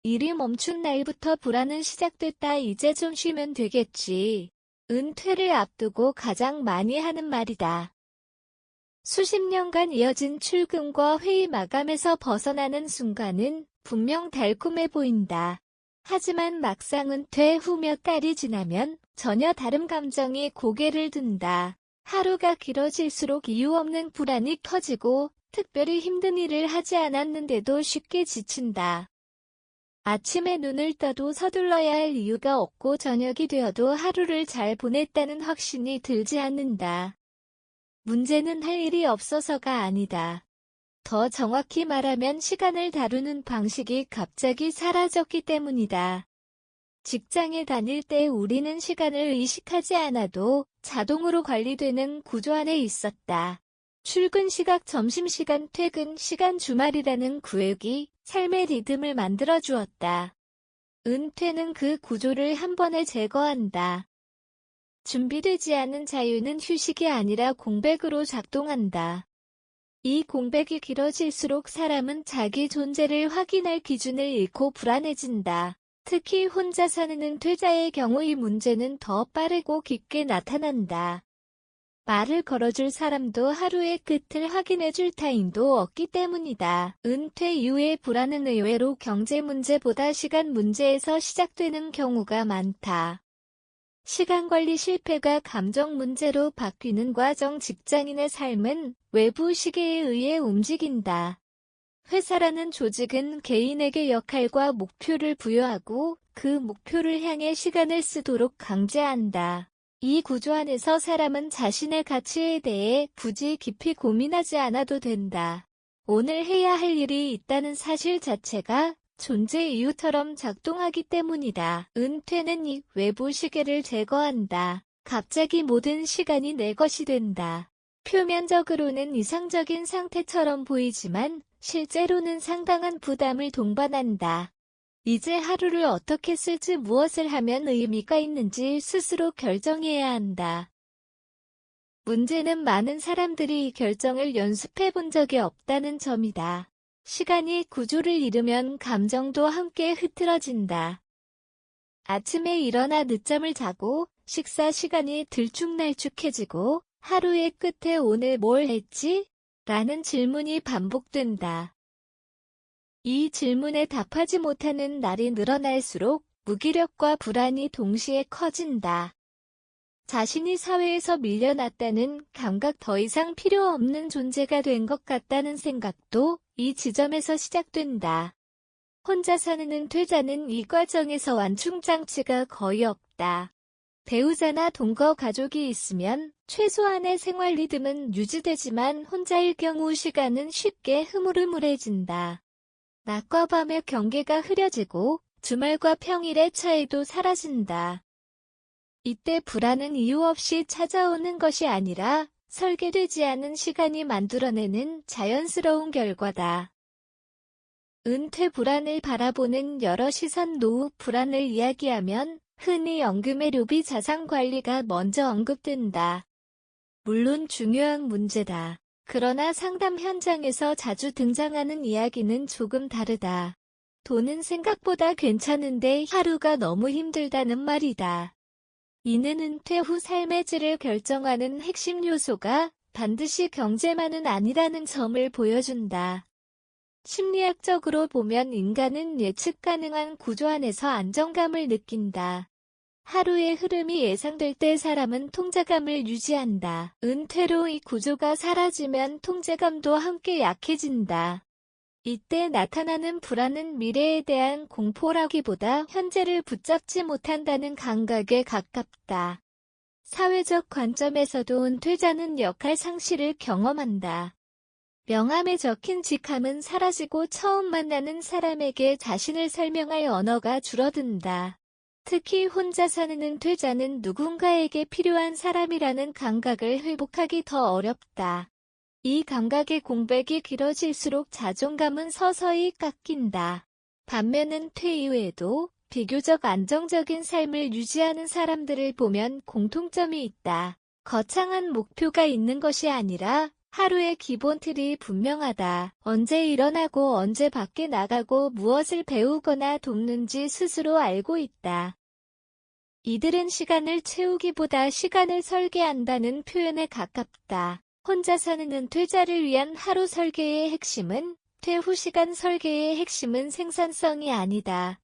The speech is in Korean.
일이 멈춘 날부터 불안은 시작됐다. 이제 좀 쉬면 되겠지. 은퇴를 앞두고 가장 많이 하는 말이다. 수십 년간 이어진 출근과 회의 마감에서 벗어나는 순간은 분명 달콤해 보인다. 하지만 막상 은퇴 후 몇 달이 지나면 전혀 다른 감정이 고개를 든다. 하루가 길어질수록 이유 없는 불안이 커지고 특별히 힘든 일을 하지 않았는데도 쉽게 지친다. 아침에 눈을 떠도 서둘러야 할 이유가 없고 저녁이 되어도 하루를 잘 보냈다는 확신이 들지 않는다. 문제는 할 일이 없어서가 아니다. 더 정확히 말하면 시간을 다루는 방식이 갑자기 사라졌기 때문이다. 직장에 다닐 때 우리는 시간을 의식하지 않아도 자동으로 관리되는 구조 안에 있었다. 출근 시각, 점심시간, 퇴근 시간, 주말이라는 구획이 삶의 리듬을 만들어 주었다. 은퇴는 그 구조를 한 번에 제거한다. 준비되지 않은 자유는 휴식이 아니라 공백으로 작동한다. 이 공백이 길어질수록 사람은 자기 존재를 확인할 기준을 잃고 불안해진다. 특히 혼자 사는 은퇴자의 경우 이 문제는 더 빠르고 깊게 나타난다. 말을 걸어줄 사람도 하루의 끝을 확인해줄 타인도 없기 때문이다. 은퇴 이후의 불안은 의외로 경제 문제보다 시간 문제에서 시작되는 경우가 많다. 시간관리 실패가 감정 문제로 바뀌는 과정. 직장인의 삶은 외부 시계에 의해 움직인다. 회사라는 조직은 개인에게 역할과 목표를 부여하고 그 목표를 향해 시간을 쓰도록 강제한다. 이 구조 안에서 사람은 자신의 가치에 대해 굳이 깊이 고민하지 않아도 된다. 오늘 해야 할 일이 있다는 사실 자체가 존재 이유처럼 작동하기 때문이다. 은퇴는 이 외부 시계를 제거한다. 갑자기 모든 시간이 내 것이 된다. 표면적으로는 이상적인 상태처럼 보이지만 실제로는 상당한 부담을 동반한다. 이제 하루를 어떻게 쓸지, 무엇을 하면 의미가 있는지 스스로 결정해야 한다. 문제는 많은 사람들이 이 결정을 연습해 본 적이 없다는 점이다. 시간이 구조를 잃으면 감정도 함께 흐트러진다. 아침에 일어나 늦잠을 자고 식사 시간이 들쭉날쭉해지고 하루의 끝에 오늘 뭘 했지? 라는 질문이 반복된다. 이 질문에 답하지 못하는 날이 늘어날수록 무기력과 불안이 동시에 커진다. 자신이 사회에서 밀려났다는 감각, 더 이상 필요 없는 존재가 된 것 같다는 생각도 이 지점에서 시작된다. 혼자 사는 은퇴자는 이 과정에서 완충장치가 거의 없다. 배우자나 동거 가족이 있으면 최소한의 생활 리듬은 유지되지만 혼자일 경우 시간은 쉽게 흐물흐물해진다. 낮과 밤의 경계가 흐려지고 주말과 평일의 차이도 사라진다. 이때 불안은 이유 없이 찾아오는 것이 아니라 설계되지 않은 시간이 만들어내는 자연스러운 결과다. 은퇴 불안을 바라보는 여러 시선. 노후 불안을 이야기하면 흔히 연금의 료비 자산 관리가 먼저 언급된다. 물론 중요한 문제다. 그러나 상담 현장에서 자주 등장하는 이야기는 조금 다르다. 돈은 생각보다 괜찮은데 하루가 너무 힘들다는 말이다. 이는 은퇴 후 삶의 질을 결정하는 핵심 요소가 반드시 경제만은 아니라는 점을 보여준다. 심리학적으로 보면 인간은 예측 가능한 구조 안에서 안정감을 느낀다. 하루의 흐름이 예상될 때 사람은 통제감을 유지한다. 은퇴로 이 구조가 사라지면 통제감도 함께 약해진다. 이때 나타나는 불안은 미래에 대한 공포라기보다 현재를 붙잡지 못한다는 감각에 가깝다. 사회적 관점에서도 은퇴자는 역할 상실을 경험한다. 명함에 적힌 직함은 사라지고 처음 만나는 사람에게 자신을 설명할 언어가 줄어든다. 특히 혼자 사는 은퇴자는 누군가에게 필요한 사람이라는 감각을 회복하기 더 어렵다. 이 감각의 공백이 길어질수록 자존감은 서서히 깎인다. 반면 은퇴 이후에도 비교적 안정적인 삶을 유지하는 사람들을 보면 공통점이 있다. 거창한 목표가 있는 것이 아니라 하루의 기본 틀이 분명하다. 언제 일어나고 언제 밖에 나가고 무엇을 배우거나 돕는지 스스로 알고 있다. 이들은 시간을 채우기보다 시간을 설계한다는 표현에 가깝다. 혼자 사는 은퇴자를 위한 하루 설계의 핵심은 퇴후 시간 설계의 핵심은 생산성이 아니다.